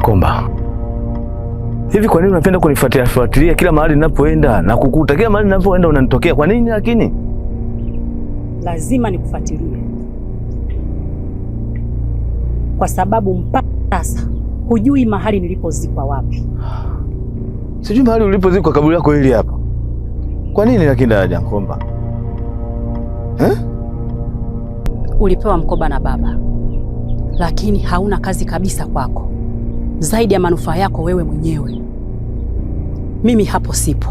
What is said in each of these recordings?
Nyankomba, hivi kwa nini unapenda kunifuatilia kila mahali ninapoenda na kukuta? Kila mahali ninapoenda unanitokea. Kwa nini lakini? Lazima nikufuatilie kwa sababu mpaka sasa hujui mahali nilipozikwa wapi. Sijui mahali ulipozikwa, kaburi lako hili hapa. Kwa nini lakini Nyankomba? Ulipewa mkoba na baba, lakini hauna kazi kabisa kwako zaidi ya manufaa yako wewe mwenyewe. Mimi hapo sipo.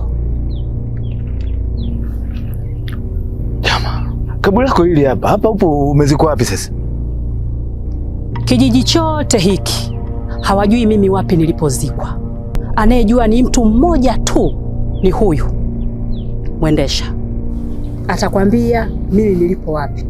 Jama, kaburi lako hili hapa. Hapa upo umezikwa wapi sasa? Kijiji chote hiki hawajui mimi wapi nilipozikwa. Anayejua ni mtu mmoja tu, ni huyu Mwendesha. Atakwambia mimi nilipo wapi.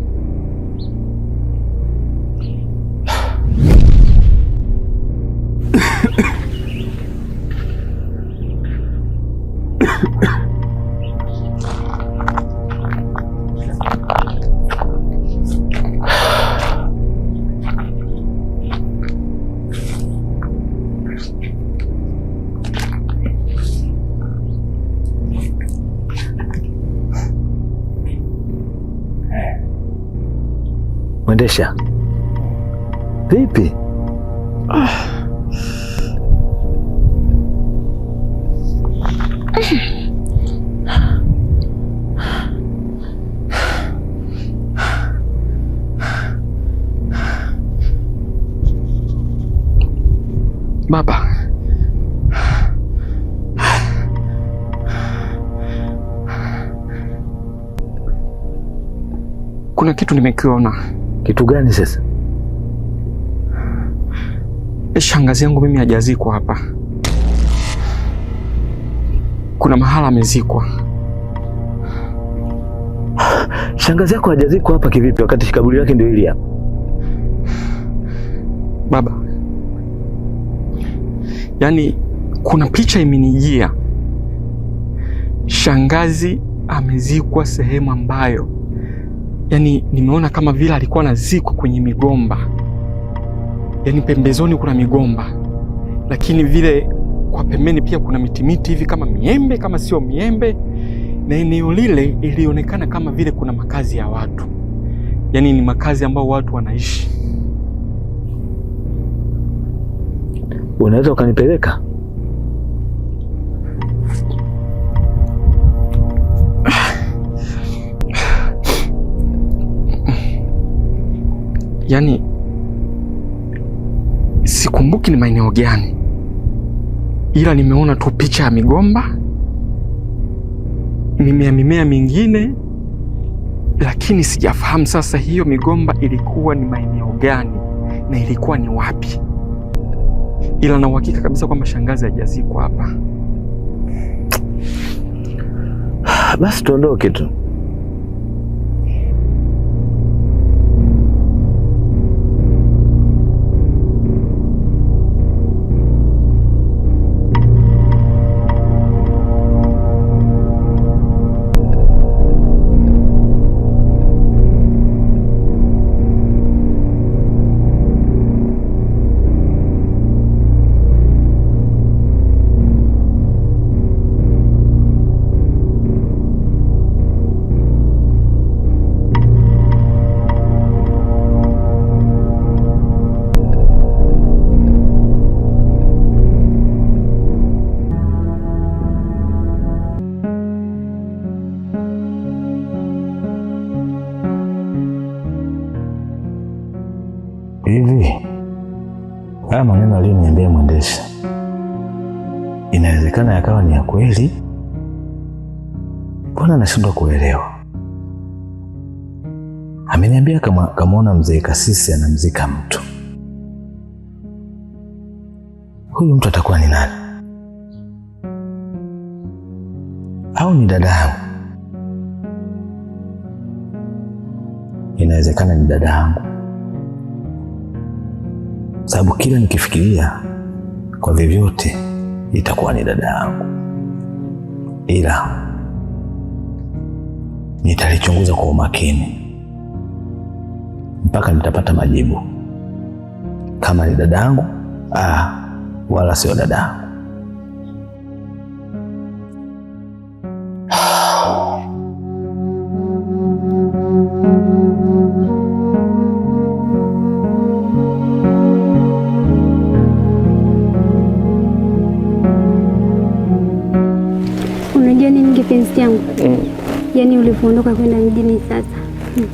Mwendesha, vipi? Baba, kuna kitu nimekiona. Kitu gani sasa? Shangazi yangu mimi hajazikwa hapa. Kuna mahala amezikwa. Shangazi yako hajazikwa hapa kivipi wakati kaburi lake ndio hili hapa? Baba, yaani kuna picha imenijia. Shangazi amezikwa sehemu ambayo yaani nimeona kama vile alikuwa anazikwa kwenye migomba. Yaani pembezoni kuna migomba, lakini vile kwa pembeni pia kuna mitimiti hivi kama miembe, kama sio miembe, na eneo lile ilionekana kama vile kuna makazi ya watu. Yaani ni makazi ambao watu wanaishi. Unaweza ukanipeleka? Yaani sikumbuki ni maeneo gani, ila nimeona tu picha ya migomba, mimea mingine, lakini sijafahamu sasa hiyo migomba ilikuwa ni maeneo gani na ilikuwa ni wapi, ila na uhakika kabisa kwamba shangazi hajazikwa hapa. Basi tuondoke tu. Hivi haya maneno aliyoniambia Mwendesha inawezekana yakawa ni ya kweli? Mbona nashindwa kuelewa? Ameniambia kama kamaona mzee Kasisi anamzika mtu. Huyu mtu atakuwa ni nani? Au ni dada yangu? Inawezekana ni dada yangu, sababu kila nikifikiria kwa vyovyote itakuwa ni dada yangu, ila nitalichunguza kwa umakini mpaka nitapata majibu. Kama ni dada yangu, wala sio dada. Unajua nini kipenzi yangu? Yaani ulivyoondoka kwenda mjini sasa,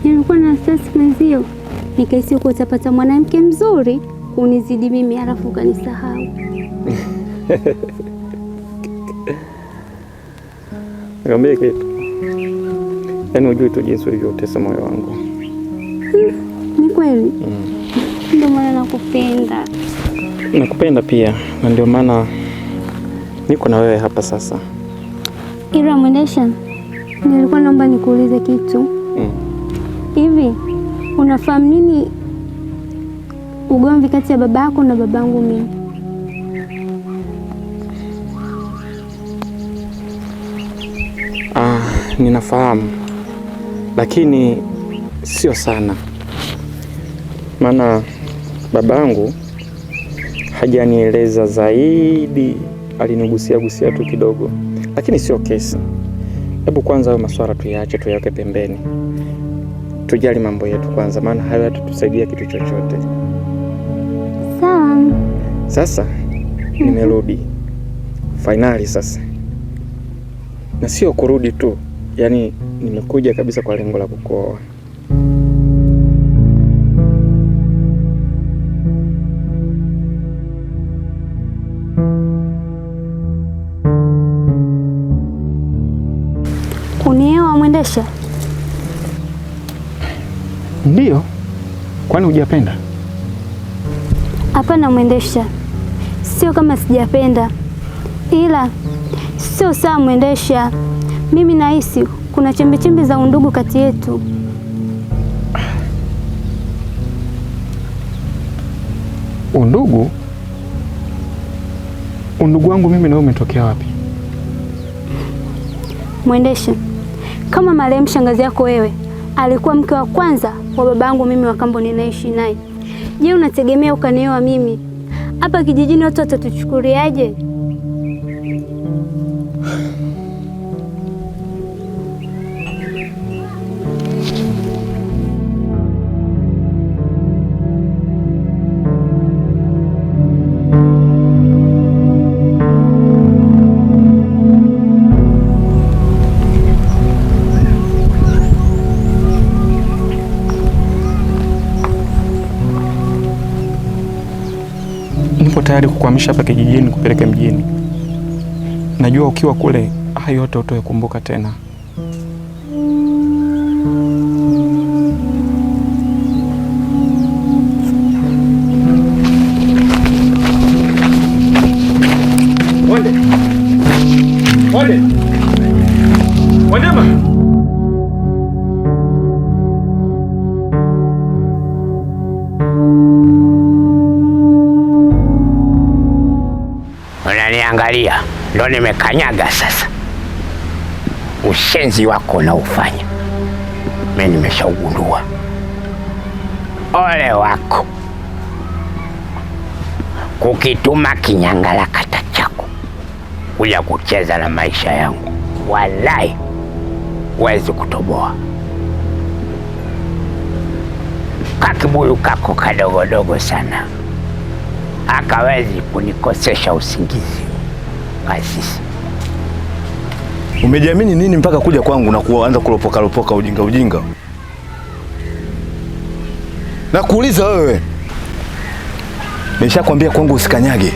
nilikuwa na wasiwasi mwenzio, nikahisi huko utapata mwanamke mzuri unizidi mimi, halafu ukanisahau. Niambie kitu. Yaani unajua tu jinsi ulivyotesa moyo wangu. Ni kweli? Ndio maana nakupenda. Nakupenda pia, na ndio maana niko na wewe hapa sasa. Ila Mwendesha, nilikuwa naomba nikuulize kitu. Hivi unafahamu nini ugomvi kati ya babako na babangu mimi? Ninafahamu, lakini sio sana, maana babangu hajanieleza zaidi, alinigusia tu kidogo, lakini sio kesi. Hebu kwanza hayo maswala tuyaache, tuyaweke pembeni, tujali mambo yetu kwanza, maana hayo hatatusaidia kitu chochote. Sawa. Sasa nimerudi finali sasa, na sio kurudi tu, yaani nimekuja kabisa kwa lengo la kukuoa. Kunioa Mwendesha? Ndio. Kwani hujapenda? Hapana Mwendesha, sio kama sijapenda, ila sio sawa Mwendesha. Mimi nahisi kuna chembe za undugu kati yetu. Undugu? Undugu wangu mimi na wewe umetokea wapi? Mwendesha, kama marehemu shangazi yako wewe alikuwa mke wa kwanza wa babangu mimi wa kambo ninaishi naye, je, unategemea ukanioa mimi? Hapa kijijini watu watatuchukuliaje? Nipo tayari kukuhamisha hapa kijijini kupeleka mjini. Najua ukiwa kule hayo yote utayakumbuka tena. Wanyama. Unaniangalia, ndo nimekanyaga sasa. Ushenzi wako na ufanya mimi nimeshaugundua. Ole wako kukituma kinyangala kata chako kuja kucheza na maisha yangu. Wallahi huwezi kutoboa. Kakibuyu kako kadogodogo sana akawezi kunikosesha usingizi. Kasisi, umejiamini nini mpaka kuja kwangu na kuanza kulopoka ujinga? Na kuuliza wewe, nimeshakwambia kwangu usikanyage.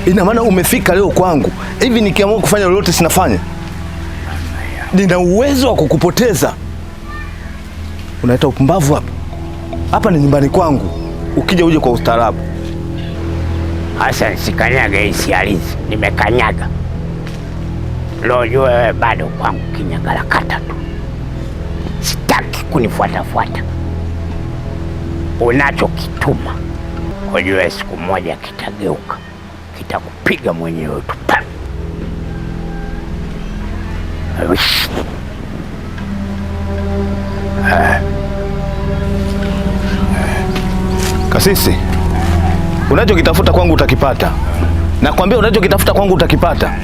Ina maana umefika leo kwangu hivi, nikiamua kufanya lolote sinafanya? Nina uwezo wa kukupoteza. Unaita upumbavu hapa? Hapa ni nyumbani kwangu, ukija uje kwa ustaarabu. Hasa sikanyaga hisi alizi, nimekanyaga. Lo, jua wewe bado kwangu kinyangala kata tu. Sitaki kunifuata. Unachokituma ujue siku moja kitageuka, kitakupiga mwenyewe tu. Kasisi, Unachokitafuta kwangu utakipata. Nakwambia unachokitafuta kwangu utakipata.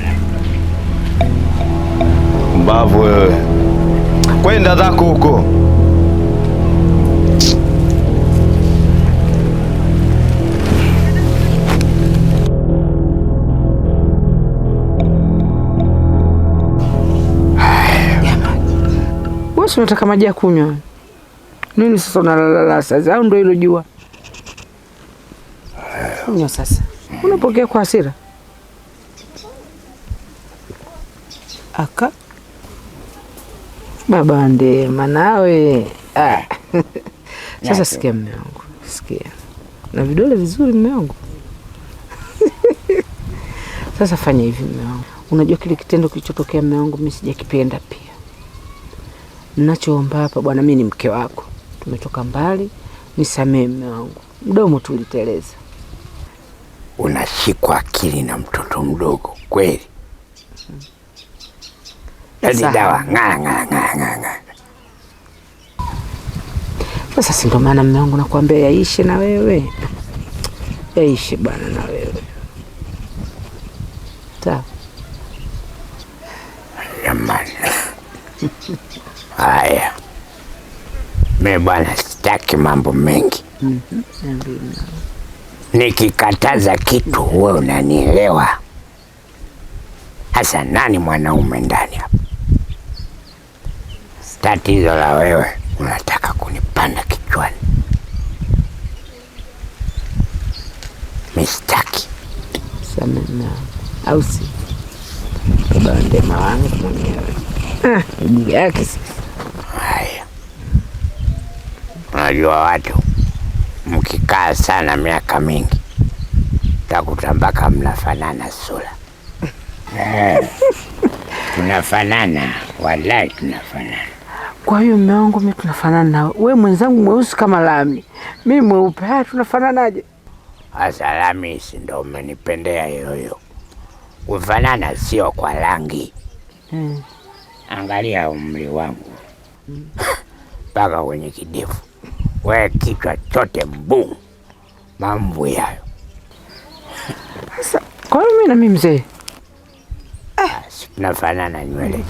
Mbavu wewe. Kwenda zako huko. Wewe unataka maji ya kunywa? Nini sasa unalala sasa? Au ndio hilo jua? Kunywa sasa. Unapokea kwa hasira? Aka baba Ndema nawe. Sasa sikia mume wangu. Sikia. Na vidole vizuri mume wangu. Sasa fanya hivi mume wangu. Unajua kile kitendo kilichotokea mume wangu mimi sijakipenda pia. Ninachoomba hapa bwana, mimi ni mke wako. Tumetoka mbali, nisamee mume wangu. Mdomo tuliteleza. Unashikwa akili na mtoto mdogo kweli. Yaani dawa ng'aa. Sasa si ndo maana mume wangu nakwambia yaishe na wewe. Yaishe bwana na wewe. Sawa. Jamani. Haya. Mimi bwana sitaki mambo mengi. Nikikataza kitu wewe unanielewa. Hasa nani mwanaume ndani hapa? Tatizo la wewe unataka kunipanda kichwani. Mistaki. Samena. Au si? Baba Ndema wangu mwenyewe. Ndugu yake sasa. Haya. Unajua watu mkikaa sana miaka mingi takuta mpaka mnafanana sura. Tunafanana, wallahi tunafanana. Kwa hiyo mume wangu mimi tunafanana na wewe, mwenzangu mweusi kama lami. Mimi mweupe, tunafananaje? Hasa lami si ndo umenipendea hiyo. Kufanana sio kwa rangi. Angalia umri wangu. Mpaka kwenye kidevu. Wewe kichwa chote mbungu. Mambo yayo. Sasa kwa hiyo mimi na mimi mzee. Tunafanana nywele.